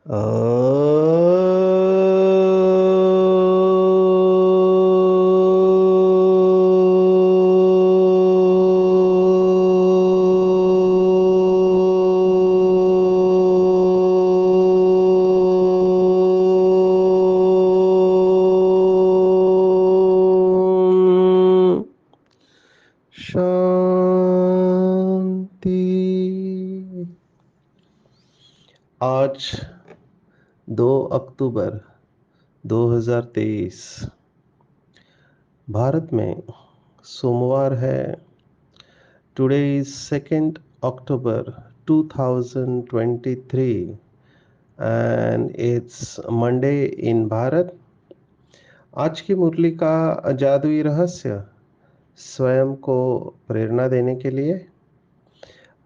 अ, शांति। आज 2 अक्टूबर 2023 भारत में सोमवार है। Today is 2nd October 2023 and it's Monday in Bharat. आज की मुरली का जादुई रहस्य स्वयं को प्रेरणा देने के लिए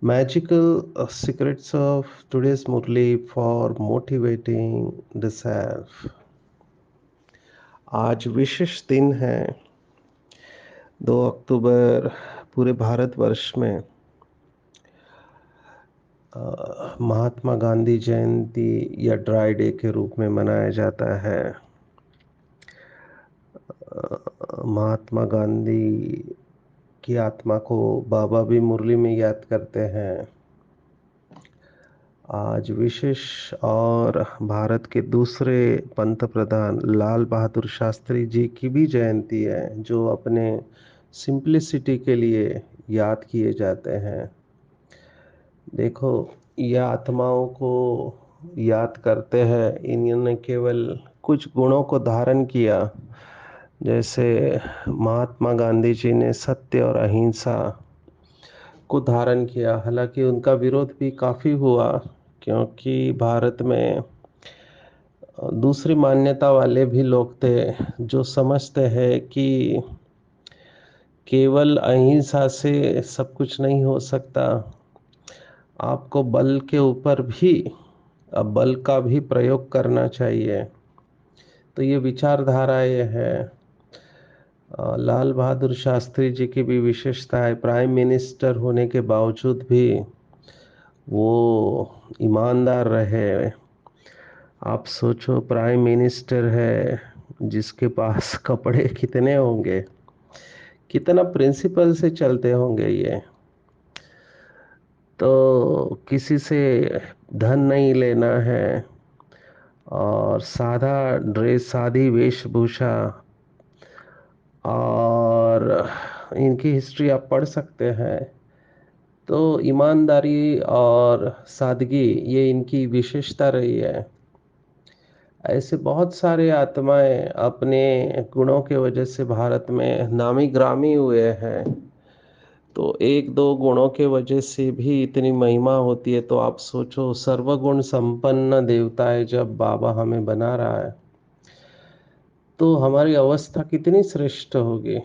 Magical secrets of today's Murli for motivating the self। आज विशेष दिन है 2 अक्टूबर। पूरे भारतवर्ष में महात्मा गांधी जयंती या ड्राई डे के रूप में मनाया जाता है। महात्मा गांधी की आत्मा को बाबा भी मुरली में याद करते हैं। आज विशेष और भारत के दूसरे पंत प्रधान लाल बहादुर शास्त्री जी की भी जयंती है, जो अपने सिंप्लिसिटी के लिए याद किए जाते हैं। देखो, ये आत्माओं को याद करते हैं, इन्होंने केवल कुछ गुणों को धारण किया। जैसे महात्मा गांधी जी ने सत्य और अहिंसा को धारण किया। हालांकि उनका विरोध भी काफ़ी हुआ, क्योंकि भारत में दूसरी मान्यता वाले भी लोग थे जो समझते हैं कि केवल अहिंसा से सब कुछ नहीं हो सकता। आपको बल के ऊपर भी बल का भी प्रयोग करना चाहिए। तो ये विचारधारा ये है। लाल बहादुर शास्त्री जी की भी विशेषता है, प्राइम मिनिस्टर होने के बावजूद भी वो ईमानदार रहे। आप सोचो, प्राइम मिनिस्टर है जिसके पास कपड़े कितने होंगे, कितना प्रिंसिपल से चलते होंगे ये। तो किसी से धन नहीं लेना है और सादा ड्रेस, सादी वेशभूषा। और इनकी हिस्ट्री आप पढ़ सकते हैं। तो ईमानदारी और सादगी ये इनकी विशेषता रही है। ऐसे बहुत सारे आत्माएं अपने गुणों के वजह से भारत में नामी ग्रामी हुए हैं। तो एक दो गुणों के वजह से भी इतनी महिमा होती है। तो आप सोचो, सर्वगुण संपन्न देवता है जब बाबा हमें बना रहा है, तो हमारी अवस्था कितनी श्रेष्ठ होगी।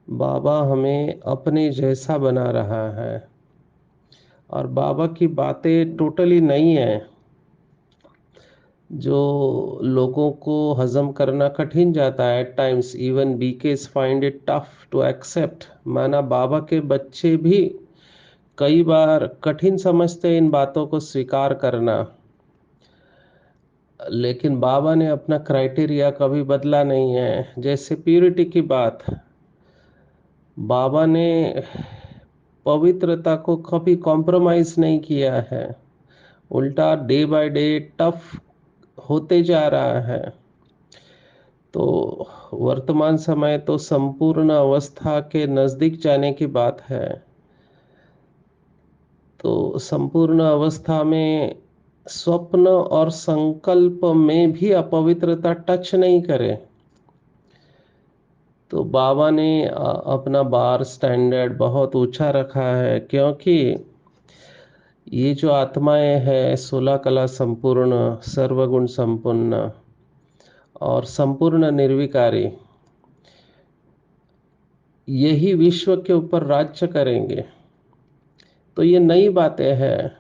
बाबा हमें अपने जैसा बना रहा है और बाबा की बातें टोटली नई है, जो लोगों को हजम करना कठिन जाता है। At times even because find it tough to accept. माना बाबा के बच्चे भी कई बार कठिन समझते हैं इन बातों को स्वीकार करना। लेकिन बाबा ने अपना क्राइटेरिया कभी बदला नहीं है। जैसे प्यूरिटी की बात, बाबा ने पवित्रता को कभी कॉम्प्रोमाइज नहीं किया है। उल्टा डे बाय डे टफ होते जा रहा है। तो वर्तमान समय तो संपूर्ण अवस्था के नजदीक जाने की बात है। तो संपूर्ण अवस्था में स्वप्न और संकल्प में भी अपवित्रता टच नहीं करे। तो बाबा ने अपना बार स्टैंडर्ड बहुत ऊंचा रखा है, क्योंकि ये जो आत्माएं हैं 16 कला संपूर्ण, सर्वगुण संपन्न और संपूर्ण निर्विकारी, यही विश्व के ऊपर राज्य करेंगे। तो ये नई बातें हैं।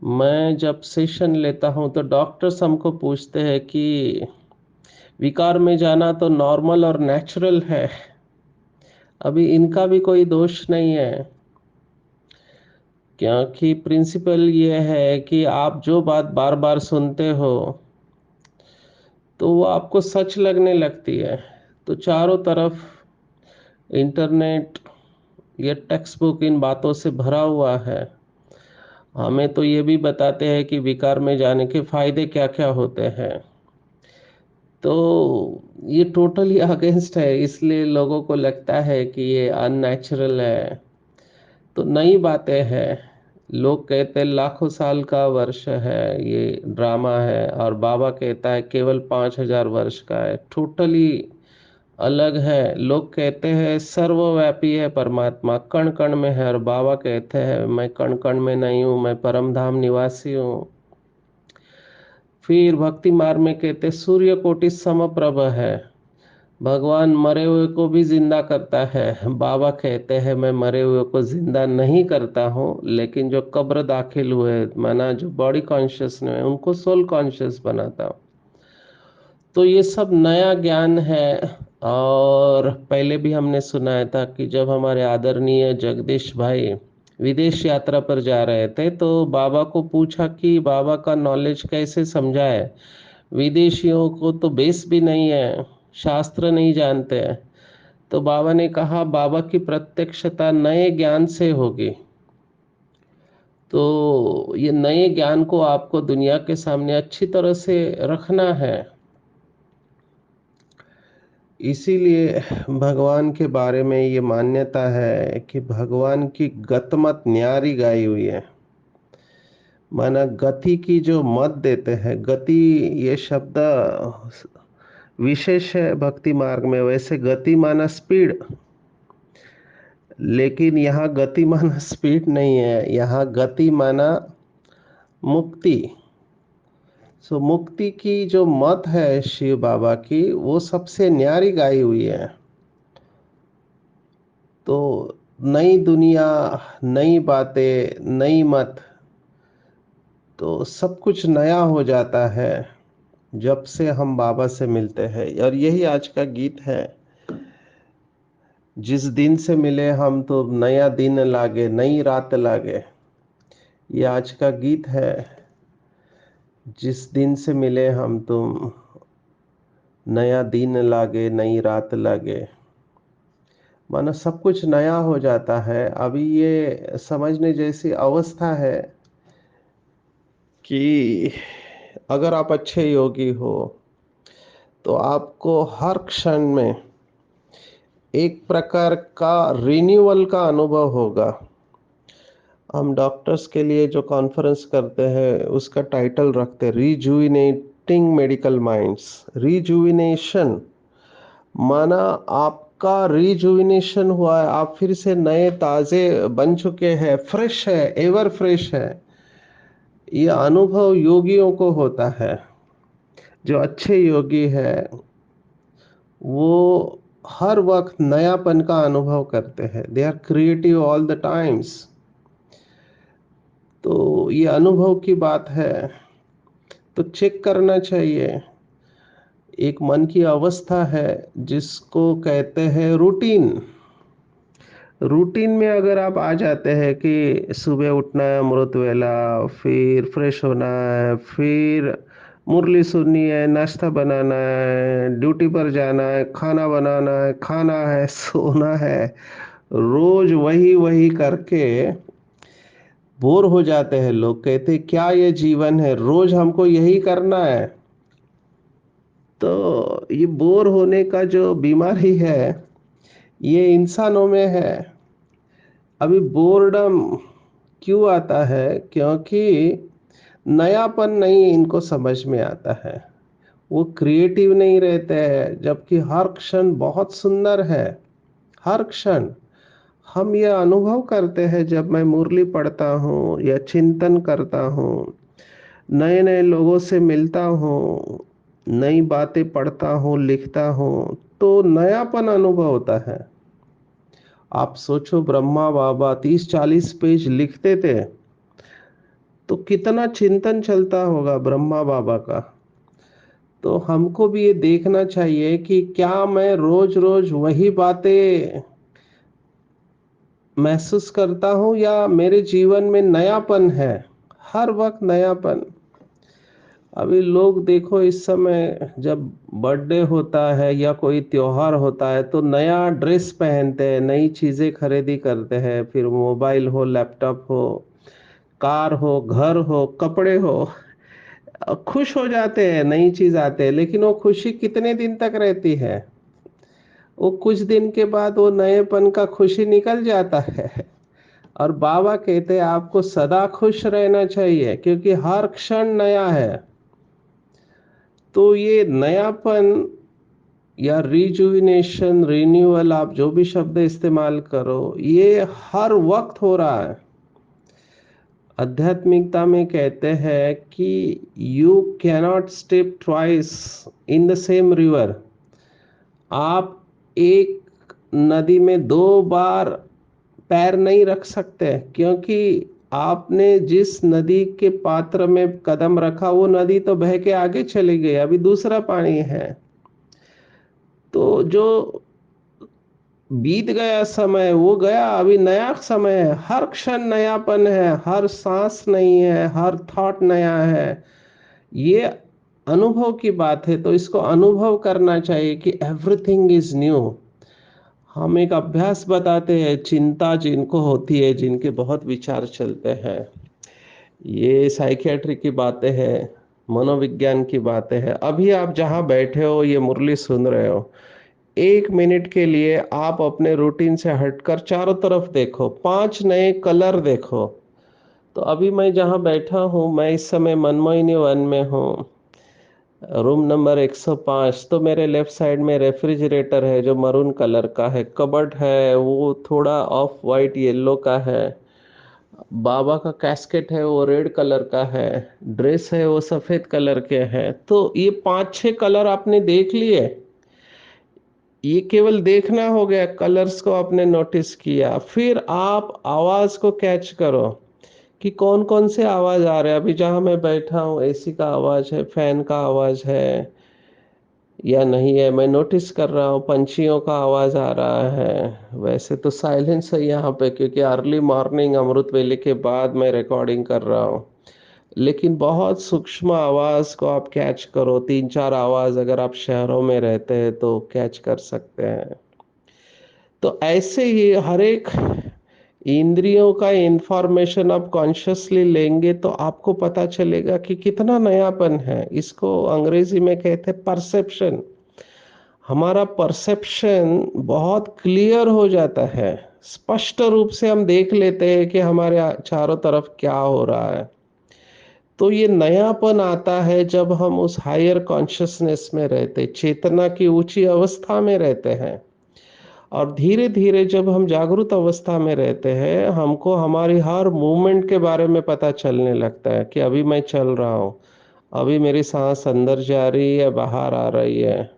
मैं जब सेशन लेता हूं तो डॉक्टर्स हमको पूछते हैं कि विकार में जाना तो नॉर्मल और नेचुरल है, अभी इनका भी कोई दोष नहीं है। क्योंकि प्रिंसिपल ये है कि आप जो बात बार बार सुनते हो तो वो आपको सच लगने लगती है। तो चारों तरफ इंटरनेट, ये टेक्स्ट बुक इन बातों से भरा हुआ है। हमें तो ये भी बताते हैं कि विकार में जाने के फायदे क्या क्या होते हैं। तो ये टोटली अगेंस्ट है, इसलिए लोगों को लगता है कि ये अननेचुरल है। तो नई बातें हैं। लोग कहते हैं लाखों साल का वर्ष है, ये ड्रामा है, और बाबा कहता है केवल 5,000 वर्ष का है। टोटली अलग है। लोग कहते हैं सर्वव्यापी है परमात्मा, कण कण में है, और बाबा कहते हैं मैं कण कण में नहीं हूँ, मैं परम धाम निवासी हूँ। फिर भक्ति मार्ग में कहते सूर्य कोटि समप्रभ है। भगवान मरे हुए को भी जिंदा करता है। बाबा कहते हैं मैं मरे हुए को जिंदा नहीं करता हूँ, लेकिन जो कब्र दाखिल हुए, माना जो बॉडी कॉन्शियस है, उनको सोल कॉन्शियस बनाता हूँ। तो ये सब नया ज्ञान है। और पहले भी हमने सुनाया था कि जब हमारे आदरणीय जगदीश भाई विदेश यात्रा पर जा रहे थे तो बाबा को पूछा कि बाबा का नॉलेज कैसे समझाए, विदेशियों को तो बेस भी नहीं है, शास्त्र नहीं जानते हैं। तो बाबा ने कहा बाबा की प्रत्यक्षता नए ज्ञान से होगी। तो ये नए ज्ञान को आपको दुनिया के सामने अच्छी तरह से रखना है। इसीलिए भगवान के बारे में ये मान्यता है कि भगवान की गतमत न्यारी गाई हुई है। माना गति की जो मत देते हैं, गति ये शब्द विशेष है भक्ति मार्ग में। वैसे गति माना स्पीड, लेकिन यहाँ गति माना स्पीड नहीं है, यहाँ गति माना मुक्ति। सो मुक्ति की जो मत है शिव बाबा की, वो सबसे न्यारी गाई हुई है। तो नई दुनिया, नई बातें, नई मत, तो सब कुछ नया हो जाता है जब से हम बाबा से मिलते हैं। और यही आज का गीत है, जिस दिन से मिले हम तो नया दिन लागे, नई रात लागे। ये आज का गीत है, जिस दिन से मिले हम तुम, नया दिन लागे, नई रात लागे। मानो सब कुछ नया हो जाता है। अभी ये समझने जैसी अवस्था है कि अगर आप अच्छे योगी हो तो आपको हर क्षण में एक प्रकार का रिन्यूअल का अनुभव होगा। हम डॉक्टर्स के लिए जो कॉन्फ्रेंस करते हैं उसका टाइटल रखते हैं रिजुविनेटिंग मेडिकल माइंड्स। रिजुविनेशन माना आपका रिजुविनेशन हुआ है, आप फिर से नए ताजे बन चुके हैं, फ्रेश है, एवर फ्रेश है। ये अनुभव योगियों को होता है। जो अच्छे योगी है वो हर वक्त नयापन का अनुभव करते हैं। They are creative all the times. तो ये अनुभव की बात है। तो चेक करना चाहिए। एक मन की अवस्था है जिसको कहते हैं रूटीन। रूटीन में अगर आप आ जाते हैं कि सुबह उठना है अमृत वेला, फिर फ्रेश होना है, फिर मुरली सुननी है, नाश्ता बनाना है, ड्यूटी पर जाना है, खाना बनाना है, खाना है, सोना है, रोज वही वही करके बोर हो जाते हैं। लोग कहते हैं क्या ये जीवन है, रोज हमको यही करना है। तो ये बोर होने का जो बीमारी है ये इंसानों में है। अभी बोर्डम क्यों आता है? क्योंकि नयापन नहीं इनको समझ में आता है। वो क्रिएटिव नहीं रहते हैं, जबकि हर क्षण बहुत सुंदर है। हर क्षण हम ये अनुभव करते हैं जब मैं मुरली पढ़ता हूँ या चिंतन करता हूँ, नए नए लोगों से मिलता हूँ, नई बातें पढ़ता हूँ, लिखता हूँ, तो नयापन अनुभव होता है। आप सोचो ब्रह्मा बाबा 30-40 पेज लिखते थे तो कितना चिंतन चलता होगा ब्रह्मा बाबा का। तो हमको भी ये देखना चाहिए कि क्या मैं रोज रोज वही बातें महसूस करता हूँ या मेरे जीवन में नयापन है, हर वक्त नयापन। अभी लोग देखो, इस समय जब बर्थडे होता है या कोई त्योहार होता है तो नया ड्रेस पहनते हैं, नई चीजें खरीदी करते हैं, फिर मोबाइल हो, लैपटॉप हो, कार हो, घर हो, कपड़े हो, खुश हो जाते हैं, नई चीज आते हैं। लेकिन वो खुशी कितने दिन तक रहती है? वो कुछ दिन के बाद वो नएपन का खुशी निकल जाता है। और बाबा कहते हैं आपको सदा खुश रहना चाहिए, क्योंकि हर क्षण नया है। तो ये नयापन या रिजुविनेशन, रिन्यूअल, आप जो भी शब्द इस्तेमाल करो, ये हर वक्त हो रहा है। आध्यात्मिकता में कहते हैं कि you cannot step twice in the same river. आप एक नदी में दो बार पैर नहीं रख सकते, क्योंकि आपने जिस नदी के पात्र में कदम रखा वो नदी तो बह के आगे चली गई, अभी दूसरा पानी है। तो जो बीत गया समय वो गया, अभी नया समय है। हर क्षण नयापन है, हर सांस नई है, हर थॉट नया है। ये अनुभव की बात है, तो इसको अनुभव करना चाहिए कि एवरीथिंग इज न्यू। हम एक अभ्यास बताते हैं, चिंता जिनको होती है, जिनके बहुत विचार चलते हैं, ये साइकियाट्री की बातें हैं, मनोविज्ञान की बातें हैं। अभी आप जहां बैठे हो, ये मुरली सुन रहे हो, 1 मिनट के लिए आप अपने रूटीन से हटकर चारों तरफ देखो, 5 नए कलर देखो। तो अभी मैं जहाँ बैठा हूँ, मैं इस समय मनमोहिनी वन में हूँ, रूम नंबर 105। तो मेरे लेफ्ट साइड में रेफ्रिजरेटर है जो मरून कलर का है, कबर्ड है वो थोड़ा ऑफ वाइट येलो का है, बाबा का कैस्केट है वो रेड कलर का है, ड्रेस है वो सफेद कलर के है। तो ये 5-6 कलर आपने देख लिए। ये केवल देखना हो गया, कलर्स को आपने नोटिस किया। फिर आप आवाज को कैच करो कि कौन कौन से आवाज आ रहे हैं। अभी जहां मैं बैठा हूँ, एसी का आवाज है, फैन का आवाज है या नहीं है, मैं नोटिस कर रहा हूँ। पंछियों का आवाज आ रहा है। वैसे तो साइलेंस है यहाँ पे, क्योंकि अर्ली मॉर्निंग अमृत वेले के बाद मैं रिकॉर्डिंग कर रहा हूँ। लेकिन बहुत सूक्ष्म आवाज को आप कैच करो। 3-4 आवाज अगर आप शहरों में रहते हैं तो कैच कर सकते हैं। तो ऐसे ही हर एक इंद्रियों का इंफॉर्मेशन आप कॉन्शियसली लेंगे तो आपको पता चलेगा कि कितना नयापन है। इसको अंग्रेजी में कहते हैं परसेप्शन। हमारा परसेप्शन बहुत क्लियर हो जाता है, स्पष्ट रूप से हम देख लेते हैं कि हमारे चारों तरफ क्या हो रहा है। तो ये नयापन आता है जब हम उस हायर कॉन्शियसनेस में रहते, चेतना की ऊंची अवस्था में रहते हैं। और धीरे धीरे जब हम जागृत अवस्था में रहते हैं, हमको हमारी हर मूवमेंट के बारे में पता चलने लगता है कि अभी मैं चल रहा हूँ, अभी मेरी सांस अंदर जा रही है या बाहर आ रही है,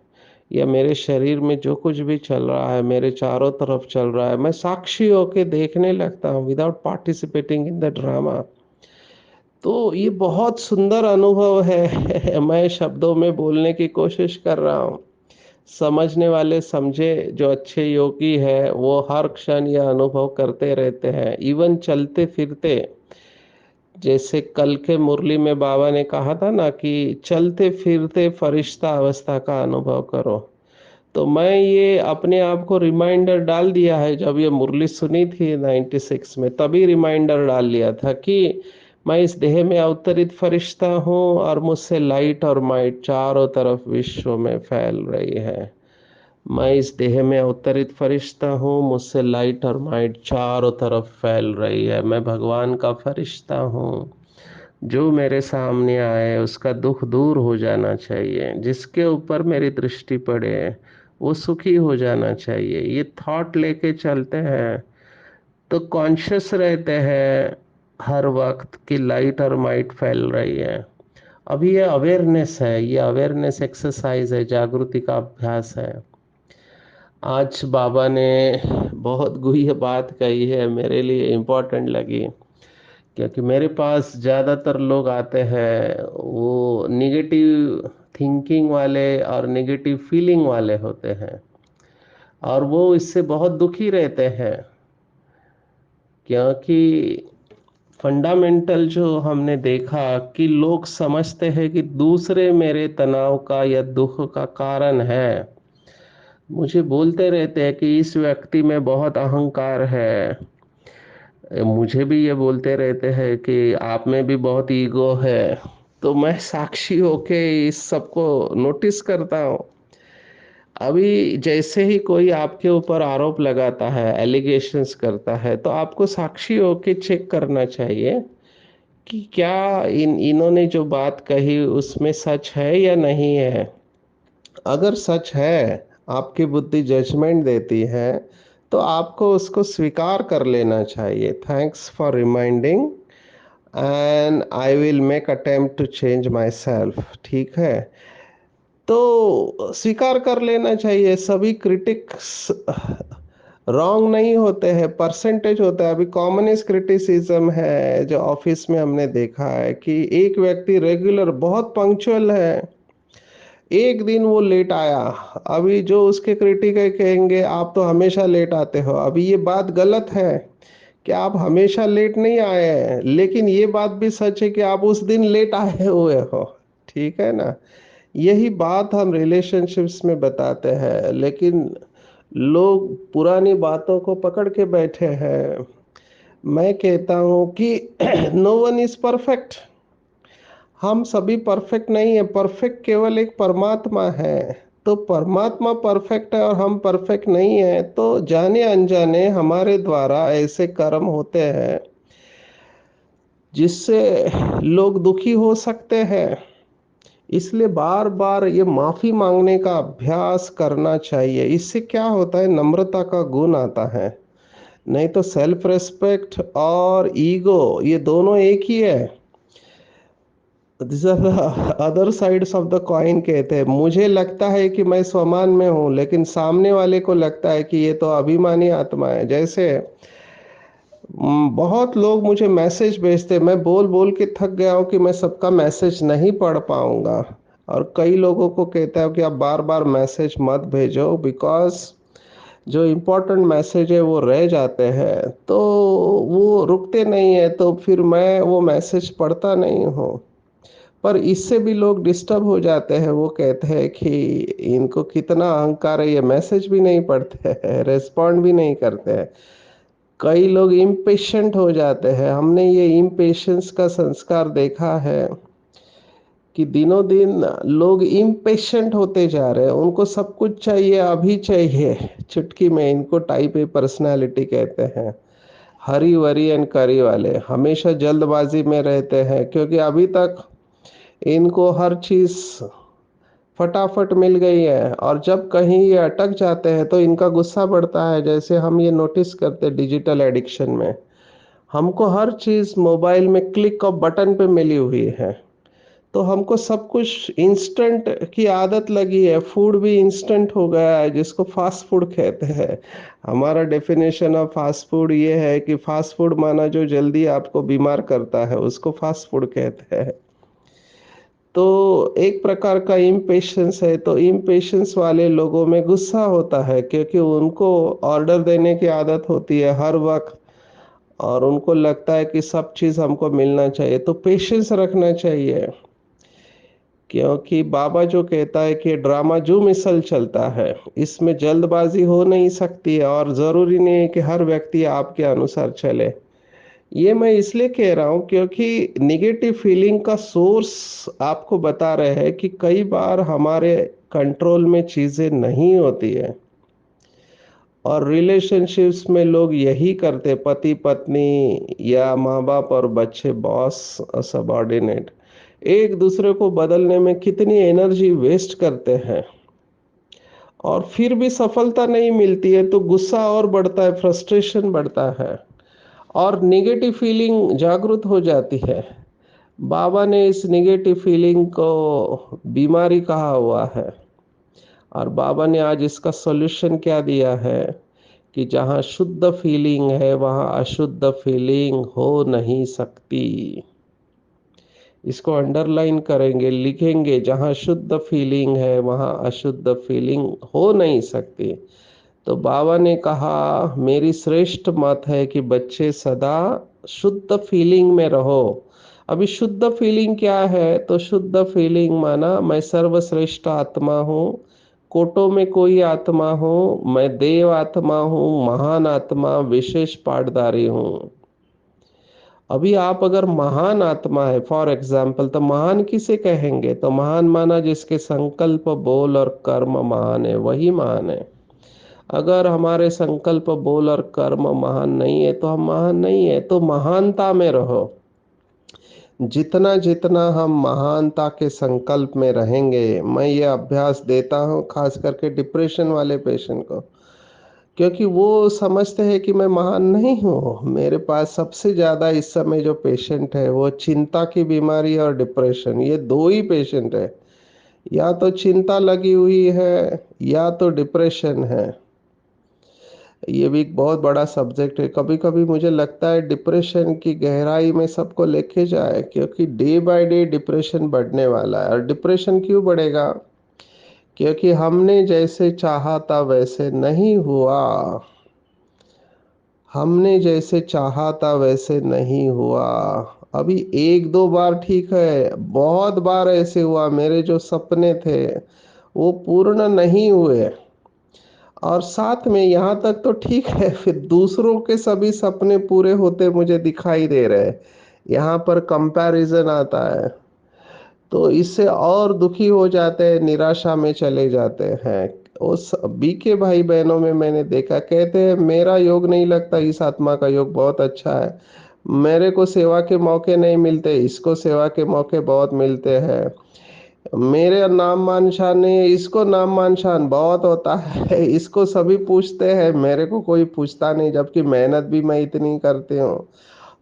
या मेरे शरीर में जो कुछ भी चल रहा है मेरे चारों तरफ चल रहा है, मैं साक्षी होके देखने लगता हूँ without participating in the drama. तो ये बहुत सुंदर अनुभव है। मैं शब्दों में बोलने की कोशिश कर रहा हूँ, समझने वाले समझे। जो अच्छे योगी है वो हर क्षण यह अनुभव करते रहते हैं, इवन चलते फिरते। जैसे कल के मुरली में बाबा ने कहा था ना कि चलते फिरते फरिश्ता अवस्था का अनुभव करो। तो मैं ये अपने आप को रिमाइंडर डाल दिया है। जब ये मुरली सुनी थी 96 में, तभी रिमाइंडर डाल लिया था कि मैं इस देह में अवतरित फरिश्ता हूँ और मुझसे लाइट और माइट चारों तरफ विश्व में फैल रही है। मैं इस देह में अवतरित फरिश्ता हूँ, मुझसे लाइट और माइट चारों तरफ फैल रही है। मैं भगवान का फरिश्ता हूँ। जो मेरे सामने आए उसका दुख दूर हो जाना चाहिए, जिसके ऊपर मेरी दृष्टि पड़े वो सुखी हो जाना चाहिए। ये थॉट लेके चलते हैं तो कॉन्शियस रहते हैं हर वक्त कि लाइट और माइट फैल रही है। अभी ये अवेयरनेस है, ये अवेयरनेस एक्सरसाइज है, जागृति का अभ्यास है। आज बाबा ने बहुत गुह्य बात कही है, मेरे लिए इम्पोर्टेंट लगी। क्योंकि मेरे पास ज़्यादातर लोग आते हैं वो निगेटिव थिंकिंग वाले और निगेटिव फीलिंग वाले होते हैं, और वो इससे बहुत दुखी रहते हैं। क्योंकि फंडामेंटल जो हमने देखा कि लोग समझते हैं कि दूसरे मेरे तनाव का या दुख का कारण है। मुझे बोलते रहते हैं कि इस व्यक्ति में बहुत अहंकार है। मुझे भी ये बोलते रहते हैं कि आप में भी बहुत ईगो है। तो मैं साक्षी होके इस सबको नोटिस करता हूँ। अभी जैसे ही कोई आपके ऊपर आरोप लगाता है, एलिगेशंस करता है, तो आपको साक्षी होके चेक करना चाहिए कि क्या इन्होंने जो बात कही उसमें सच है या नहीं है। अगर सच है, आपकी बुद्धि जजमेंट देती है, तो आपको उसको स्वीकार कर लेना चाहिए। Thanks for reminding and I will make attempt to change myself. ठीक है, तो स्वीकार कर लेना चाहिए। सभी क्रिटिक्स रॉन्ग नहीं होते हैं, परसेंटेज होता है। अभी कॉमनेस्ट क्रिटिसिज्म है जो ऑफिस में हमने देखा है कि एक व्यक्ति रेगुलर बहुत पंक्चुअल है, एक दिन वो लेट आया। अभी जो उसके क्रिटिक है कहेंगे आप तो हमेशा लेट आते हो। अभी ये बात गलत है कि आप हमेशा लेट नहीं आए हैं, लेकिन ये बात भी सच है कि आप उस दिन लेट आए हुए हो। ठीक है ना? यही बात हम रिलेशनशिप्स में बताते हैं, लेकिन लोग पुरानी बातों को पकड़ के बैठे हैं। मैं कहता हूं कि नो वन इज परफेक्ट। हम सभी परफेक्ट नहीं है, परफेक्ट केवल एक परमात्मा है। तो परमात्मा परफेक्ट है और हम परफेक्ट नहीं है, तो जाने अनजाने हमारे द्वारा ऐसे कर्म होते हैं जिससे लोग दुखी हो सकते हैं। इसलिए बार बार ये माफी मांगने का अभ्यास करना चाहिए। इससे क्या होता है, नम्रता का गुण आता है। नहीं तो सेल्फ रेस्पेक्ट और ईगो ये दोनों एक ही है। This are the other sides of the coin कहते हैं। मुझे लगता है कि मैं स्वमान में हूँ, लेकिन सामने वाले को लगता है कि ये तो अभिमानी आत्मा है। जैसे बहुत लोग मुझे मैसेज भेजते, मैं बोल बोल के थक गया हूँ कि मैं सबका मैसेज नहीं पढ़ पाऊंगा। और कई लोगों को कहता है कि आप बार बार मैसेज मत भेजो, बिकॉज जो इम्पोर्टेंट मैसेज है वो रह जाते हैं, तो वो रुकते नहीं है, तो फिर मैं वो मैसेज पढ़ता नहीं हूँ। पर इससे भी लोग डिस्टर्ब हो जाते हैं। वो कहते हैं कि इनको कितना अहंकार है, ये मैसेज भी नहीं पढ़ते हैं, रेस्पॉन्ड भी नहीं करते हैं। कई लोग इम्पेशेंट हो जाते हैं। हमने ये इम्पेशेंस का संस्कार देखा है कि दिनों दिन लोग इम्पेशेंट होते जा रहे हैं। उनको सब कुछ चाहिए, अभी चाहिए, चुटकी में। इनको टाइप ए पर्सनालिटी कहते हैं। हरी वरी एंड करी वाले हमेशा जल्दबाजी में रहते हैं, क्योंकि अभी तक इनको हर चीज फटाफट मिल गई है। और जब कहीं ये अटक जाते हैं तो इनका गुस्सा बढ़ता है। जैसे हम ये नोटिस करते हैं डिजिटल एडिक्शन में, हमको हर चीज मोबाइल में क्लिक और बटन पे मिली हुई है। तो हमको सब कुछ इंस्टेंट की आदत लगी है। फूड भी इंस्टेंट हो गया है, जिसको फास्ट फूड कहते हैं। हमारा डेफिनेशन ऑफ फास्ट फूड ये है कि फास्ट फूड माना जो जल्दी आपको बीमार करता है, उसको फास्ट फूड कहते हैं। तो एक प्रकार का इम्पेशंस है। तो इम्पेशंस वाले लोगों में गुस्सा होता है, क्योंकि उनको ऑर्डर देने की आदत होती है हर वक्त, और उनको लगता है कि सब चीज हमको मिलना चाहिए। तो पेशेंस रखना चाहिए, क्योंकि बाबा जो कहता है कि ड्रामा जो मिसल चलता है, इसमें जल्दबाजी हो नहीं सकती है, और जरूरी नहीं है कि हर व्यक्ति आपके अनुसार चले। ये मैं इसलिए कह रहा हूं क्योंकि निगेटिव फीलिंग का सोर्स आपको बता रहे हैं कि कई बार हमारे कंट्रोल में चीजें नहीं होती है। और रिलेशनशिप्स में लोग यही करते, पति पत्नी या माँ बाप और बच्चे, बॉस और सबऑर्डिनेट, एक दूसरे को बदलने में कितनी एनर्जी वेस्ट करते हैं, और फिर भी सफलता नहीं मिलती है। तो गुस्सा और बढ़ता है, फ्रस्ट्रेशन बढ़ता है, और नेगेटिव फीलिंग जागृत हो जाती है। बाबा ने इस नेगेटिव फीलिंग को बीमारी कहा हुआ है। और बाबा ने आज इसका सॉल्यूशन क्या दिया है कि जहाँ शुद्ध फीलिंग है वहाँ अशुद्ध फीलिंग हो नहीं सकती। इसको अंडरलाइन करेंगे, लिखेंगे, जहाँ शुद्ध फीलिंग है वहाँ अशुद्ध फीलिंग हो नहीं सकती। तो बाबा ने कहा, मेरी श्रेष्ठ मत है कि बच्चे सदा शुद्ध फीलिंग में रहो। अभी शुद्ध फीलिंग क्या है? तो शुद्ध फीलिंग माना मैं सर्वश्रेष्ठ आत्मा हूँ, कोटों में कोई आत्मा हूँ, मैं देव आत्मा हूँ, महान आत्मा, विशेष पाठधारी हूँ। अभी आप अगर महान आत्मा है फॉर एग्जाम्पल, तो महान किसे कहेंगे? तो महान माना जिसके संकल्प, बोल और कर्म महान है, वही महान है। अगर हमारे संकल्प, बोल और कर्म महान नहीं है तो हम महान नहीं है। तो महानता में रहो। जितना जितना हम महानता के संकल्प में रहेंगे, मैं ये अभ्यास देता हूँ खास करके डिप्रेशन वाले पेशेंट को, क्योंकि वो समझते हैं कि मैं महान नहीं हूँ। मेरे पास सबसे ज़्यादा इस समय जो पेशेंट है वो चिंता की बीमारी और डिप्रेशन, ये दो ही पेशेंट है। या तो चिंता लगी हुई है या तो डिप्रेशन है। ये भी एक बहुत बड़ा सब्जेक्ट है। कभी कभी मुझे लगता है डिप्रेशन की गहराई में सबको लेके जाए, क्योंकि डे बाय डे डिप्रेशन बढ़ने वाला है। और डिप्रेशन क्यों बढ़ेगा? क्योंकि हमने जैसे चाहा था वैसे नहीं हुआ। हमने जैसे चाहा था वैसे नहीं हुआ। अभी एक दो बार ठीक है, बहुत बार ऐसे हुआ मेरे जो सपने थे वो पूर्ण नहीं हुए। और साथ में यहाँ तक तो ठीक है, फिर दूसरों के सभी सपने पूरे होते मुझे दिखाई दे रहे हैं। यहाँ पर कंपैरिजन आता है, तो इससे और दुखी हो जाते हैं, निराशा में चले जाते हैं। उस बीके भाई बहनों में मैंने देखा, कहते हैं मेरा योग नहीं लगता, इस आत्मा का योग बहुत अच्छा है, मेरे को सेवा के मौके नहीं मिलते, इसको सेवा के मौके बहुत मिलते हैं। मेरे नाम मान शान नहीं है, इसको नाम मान शान बहुत होता है। इसको सभी पूछते हैं, मेरे को कोई पूछता नहीं, जबकि मेहनत भी मैं इतनी करती हूँ।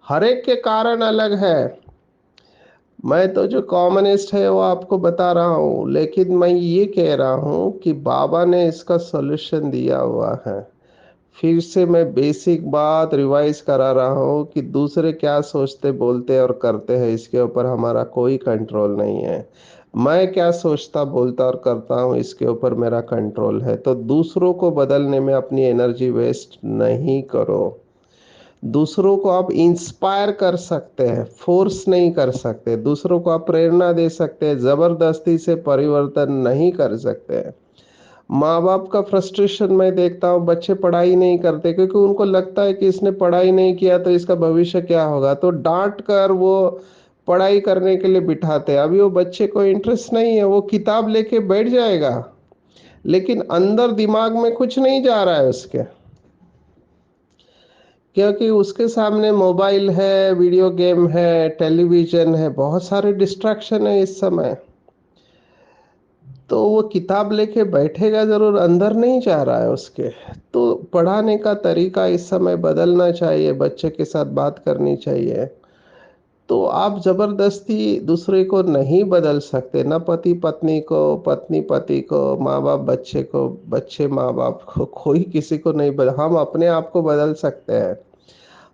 हर एक के कारण अलग है। मैं तो जो कॉमनिस्ट है वो आपको बता रहा हूँ, लेकिन मैं ये कह रहा हूँ कि बाबा ने इसका सॉल्यूशन दिया हुआ है। फिर से मैं बेसिक बात रिवाइज करा रहा हूँ कि दूसरे क्या सोचते, बोलते और करते हैं इसके ऊपर हमारा कोई कंट्रोल नहीं है। मैं क्या सोचता, बोलता और करता हूँ इसके ऊपर मेरा कंट्रोल है। तो दूसरों को बदलने में अपनी एनर्जी वेस्ट नहीं करो। दूसरों को आप इंस्पायर कर सकते हैं, फोर्स नहीं कर सकते। दूसरों को आप प्रेरणा दे सकते हैं, जबरदस्ती से परिवर्तन नहीं कर सकते। माँ बाप का फ्रस्ट्रेशन मैं देखता हूँ, बच्चे पढ़ाई नहीं करते क्योंकि उनको लगता है कि इसने पढ़ाई नहीं किया तो इसका भविष्य क्या होगा, तो डांट कर वो पढ़ाई करने के लिए बिठाते हैं। अभी वो बच्चे को इंटरेस्ट नहीं है, वो किताब लेके बैठ जाएगा, लेकिन अंदर दिमाग में कुछ नहीं जा रहा है उसके, क्योंकि उसके सामने मोबाइल है, वीडियो गेम है, टेलीविजन है, बहुत सारे डिस्ट्रैक्शन है इस समय। तो वो किताब लेके बैठेगा जरूर, अंदर नहीं जा रहा है उसके। तो पढ़ाने का तरीका इस समय बदलना चाहिए, बच्चे के साथ बात करनी चाहिए। तो आप जबरदस्ती दूसरे को नहीं बदल सकते, ना पति पत्नी को, पत्नी पति को, माँ बाप बच्चे को, बच्चे माँ बाप को, कोई किसी को नहीं बदल। हम अपने आप को बदल सकते हैं।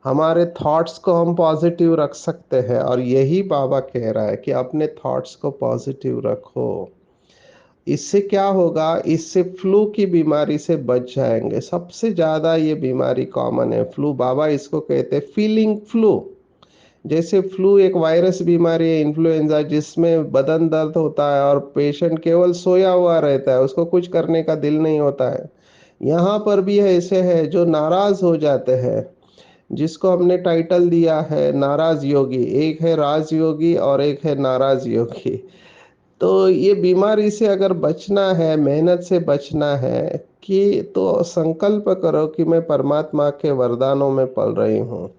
हमारे थॉट्स को हम पॉजिटिव रख सकते हैं, और यही बाबा कह रहा है कि अपने थॉट्स को पॉजिटिव रखो। इससे क्या होगा? इससे फ्लू की बीमारी से बच जाएंगे। सबसे ज्यादा ये बीमारी कॉमन है, फ्लू। बाबा इसको कहते हैं फीलिंग फ्लू। जैसे फ्लू एक वायरस बीमारी है, इन्फ्लुएंजा, जिसमें बदन दर्द होता है और पेशेंट केवल सोया हुआ रहता है, उसको कुछ करने का दिल नहीं होता है। यहाँ पर भी ऐसे है जो नाराज हो जाते हैं, जिसको हमने टाइटल दिया है नाराज योगी। एक है राज योगी और एक है नाराज योगी। तो ये बीमारी से अगर बचना है, मेहनत से बचना है, कि तो संकल्प करो कि मैं परमात्मा के वरदानों में पल रही हूँ,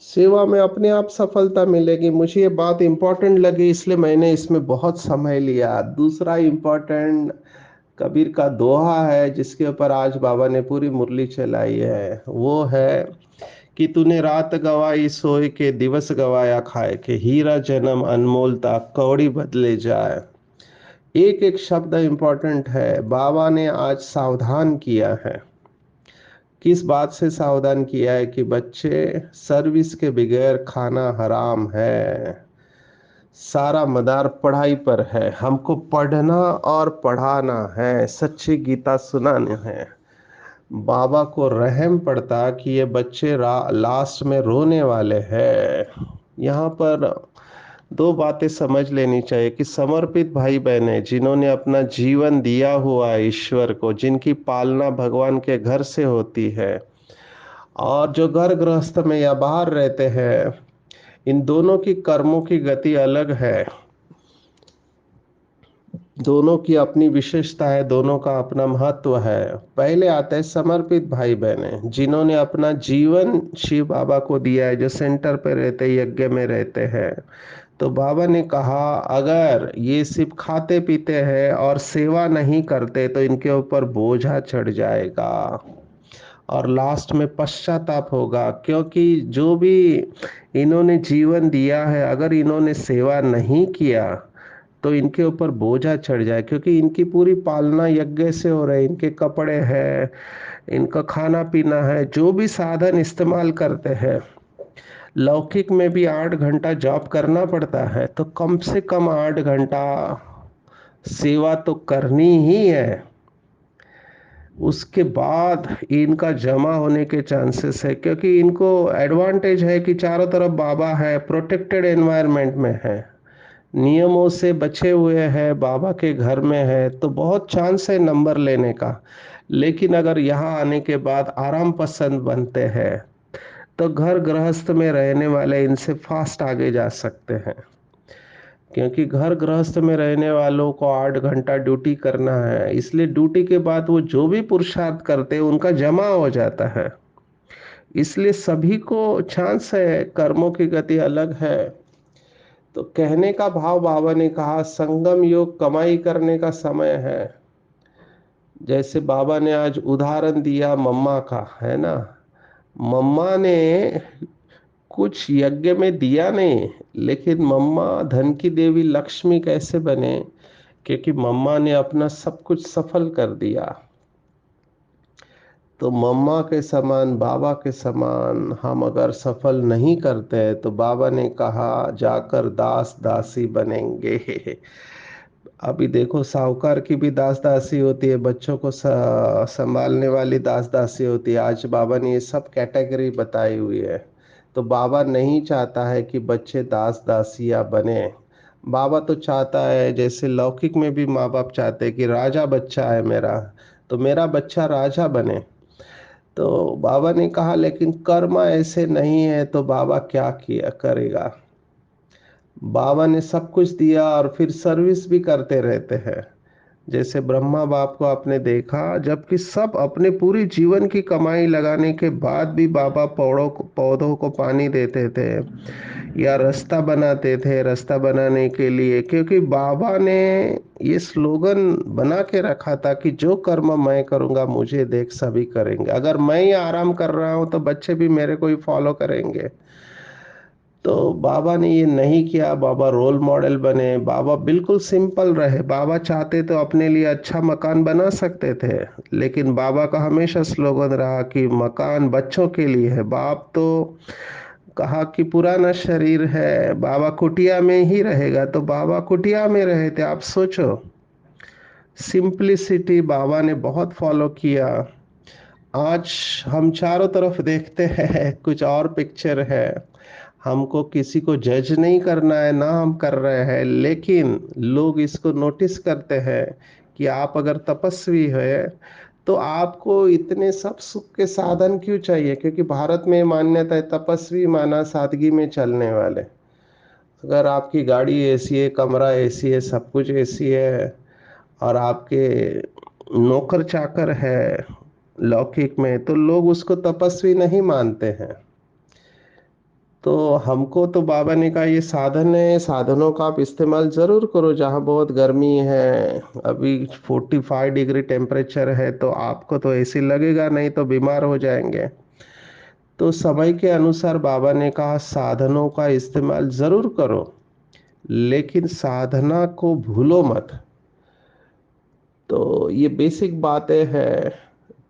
सेवा में अपने आप सफलता मिलेगी। मुझे ये बात इंपॉर्टेंट लगी, इसलिए मैंने इसमें बहुत समय लिया। दूसरा इम्पोर्टेंट कबीर का दोहा है जिसके ऊपर आज बाबा ने पूरी मुरली चलाई है, वो है कि तूने रात गवाई सोए के, दिवस गवाया खाए के, हीरा जन्म अनमोलता कौड़ी बदले जाए। एक एक शब्द इंपॉर्टेंट है। बाबा ने आज सावधान किया है। किस बात से सावधान किया है? कि बच्चे, सर्विस के बगैर खाना हराम है। सारा मदार पढ़ाई पर है, हमको पढ़ना और पढ़ाना है, सच्ची गीता सुनानी है। बाबा को रहम पड़ता कि ये बच्चे लास्ट में रोने वाले हैं। यहाँ पर दो बातें समझ लेनी चाहिए कि समर्पित भाई बहन जिन्होंने अपना जीवन दिया हुआ है ईश्वर को, जिनकी पालना भगवान के घर से होती है, और जो घर गृहस्थ में या बाहर रहते हैं, इन दोनों की कर्मों की गति अलग है। दोनों की अपनी विशेषता है, दोनों का अपना महत्व है। पहले आते हैं समर्पित भाई बहने जिन्होंने अपना जीवन शिव बाबा को दिया है, जो सेंटर पे रहते, यज्ञ में रहते हैं। तो बाबा ने कहा अगर ये सिर्फ खाते पीते हैं और सेवा नहीं करते तो इनके ऊपर बोझा चढ़ जाएगा और लास्ट में पश्चाताप होगा, क्योंकि जो भी इन्होंने जीवन दिया है, अगर इन्होंने सेवा नहीं किया तो इनके ऊपर बोझा चढ़ जाए, क्योंकि इनकी पूरी पालना यज्ञ से हो रही है। इनके कपड़े हैं, इनका खाना पीना है, जो भी साधन इस्तेमाल करते हैं। लौकिक में भी 8 घंटा जॉब करना पड़ता है, तो कम से कम 8 घंटा सेवा तो करनी ही है। उसके बाद इनका जमा होने के चांसेस है, क्योंकि इनको एडवांटेज है कि चारों तरफ बाबा है, प्रोटेक्टेड एनवायरनमेंट में है, नियमों से बचे हुए हैं, बाबा के घर में है, तो बहुत चांस है नंबर लेने का। लेकिन अगर यहाँ आने के बाद आराम पसंद बनते हैं तो घर गृहस्थ में रहने वाले इनसे फास्ट आगे जा सकते हैं, क्योंकि घर गृहस्थ में रहने वालों को 8 घंटा ड्यूटी करना है, इसलिए ड्यूटी के बाद वो जो भी पुरुषार्थ करते हैं उनका जमा हो जाता है। इसलिए सभी को चांस है, कर्मों की गति अलग है। तो कहने का भाव बाबा ने कहा संगम योग कमाई करने का समय है। जैसे बाबा ने आज उदाहरण दिया मम्मा का, है ना। मम्मा ने कुछ यज्ञ में दिया नहीं, लेकिन मम्मा धन की देवी लक्ष्मी कैसे बने, क्योंकि मम्मा ने अपना सब कुछ सफल कर दिया। तो मम्मा के समान, बाबा के समान हम अगर सफल नहीं करते तो बाबा ने कहा जाकर दास दासी बनेंगे। अभी देखो साहूकार की भी दास दासी होती है, बच्चों को संभालने वाली दास दासी होती है। आज बाबा ने ये सब कैटेगरी बताई हुई है। तो बाबा नहीं चाहता है कि बच्चे दास दासियां बने। बाबा तो चाहता है, जैसे लौकिक में भी माँ बाप चाहते हैं कि राजा बच्चा है मेरा, तो मेरा बच्चा राजा बने। तो बाबा ने कहा लेकिन कर्म ऐसे नहीं है, तो बाबा क्या किया करेगा। बाबा ने सब कुछ दिया और फिर सर्विस भी करते रहते हैं। जैसे ब्रह्मा बाप को आपने देखा, जबकि सब अपने पूरी जीवन की कमाई लगाने के बाद भी बाबा पौधों को पानी देते थे या रास्ता बनाते थे, रास्ता बनाने के लिए, क्योंकि बाबा ने ये स्लोगन बना के रखा था कि जो कर्म मैं करूंगा मुझे देख सभी करेंगे। अगर मैं ही आराम कर रहा हूं तो बच्चे भी मेरे को ही फॉलो करेंगे। तो बाबा ने ये नहीं किया, बाबा रोल मॉडल बने, बाबा बिल्कुल सिंपल रहे। बाबा चाहते तो अपने लिए अच्छा मकान बना सकते थे, लेकिन बाबा का हमेशा स्लोगन रहा कि मकान बच्चों के लिए है। बाप तो कहा कि पुराना शरीर है, बाबा कुटिया में ही रहेगा, तो बाबा कुटिया में रहे थे। आप सोचो, सिंपलिसिटी बाबा ने बहुत फॉलो किया। आज हम चारों तरफ देखते हैं कुछ और पिक्चर है। हमको किसी को जज नहीं करना है, ना हम कर रहे हैं, लेकिन लोग इसको नोटिस करते हैं कि आप अगर तपस्वी है तो आपको इतने सब सुख के साधन क्यों चाहिए, क्योंकि भारत में मान्यता है तपस्वी माना सादगी में चलने वाले। अगर आपकी गाड़ी एसी है, कमरा एसी है, सब कुछ एसी है, और आपके नौकर चाकर है लौकिक में, तो लोग उसको तपस्वी नहीं मानते हैं। तो हमको तो बाबा ने कहा ये साधन है, साधनों का आप इस्तेमाल जरूर करो। जहाँ बहुत गर्मी है, अभी 45 डिग्री टेम्परेचर है, तो आपको तो ऐसी लगेगा, नहीं तो बीमार हो जाएंगे। तो समय के अनुसार बाबा ने कहा साधनों का इस्तेमाल जरूर करो, लेकिन साधना को भूलो मत। तो ये बेसिक बातें हैं।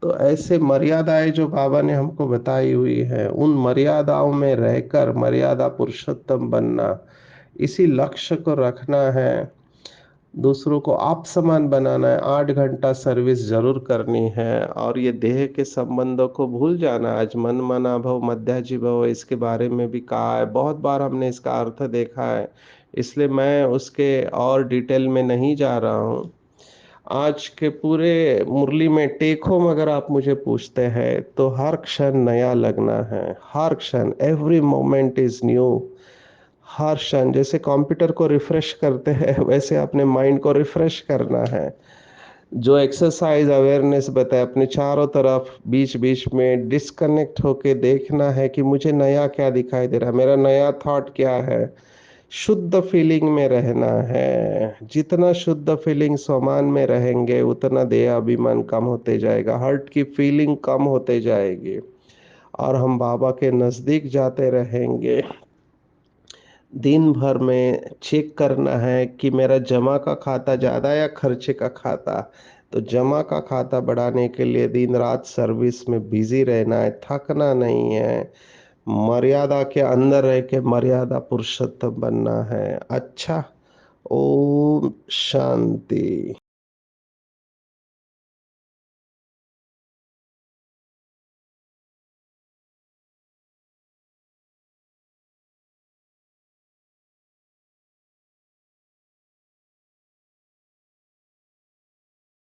तो ऐसे मर्यादाएं जो बाबा ने हमको बताई हुई है, उन मर्यादाओं में रहकर मर्यादा पुरुषोत्तम बनना, इसी लक्ष्य को रखना है। दूसरों को आप समान बनाना है, 8 घंटा सर्विस ज़रूर करनी है और ये देह के संबंधों को भूल जाना है। आज मन मना भव मध्याजी भव इसके बारे में भी कहा है, बहुत बार हमने इसका अर्थ देखा है, इसलिए मैं उसके और डिटेल में नहीं जा रहा हूँ। आज के पूरे मुरली में टेक होम अगर आप मुझे पूछते हैं, तो हर क्षण नया लगना है, हर क्षण, एवरी मोमेंट इज़ न्यू। हर क्षण जैसे कंप्यूटर को रिफ्रेश करते हैं वैसे अपने माइंड को रिफ्रेश करना है। जो एक्सरसाइज अवेयरनेस बताए अपने चारों तरफ बीच बीच में डिस्कनेक्ट होके देखना है कि मुझे नया क्या दिखाई दे रहा है, मेरा नया थॉट क्या है। शुद्ध फीलिंग में रहना है, जितना शुद्ध फीलिंग स्वमान में रहेंगे उतना देह अभिमान कम होते जाएगा, हर्ट की फीलिंग कम होते जाएगी और हम बाबा के नजदीक जाते रहेंगे। दिन भर में चेक करना है कि मेरा जमा का खाता ज़्यादा या खर्चे का खाता। तो जमा का खाता बढ़ाने के लिए दिन रात सर्विस में बिजी रहना है, थकना नहीं है, मर्यादा के अंदर रह के मर्यादा पुरुषोत्तम बनना है। अच्छा, ओम शांति।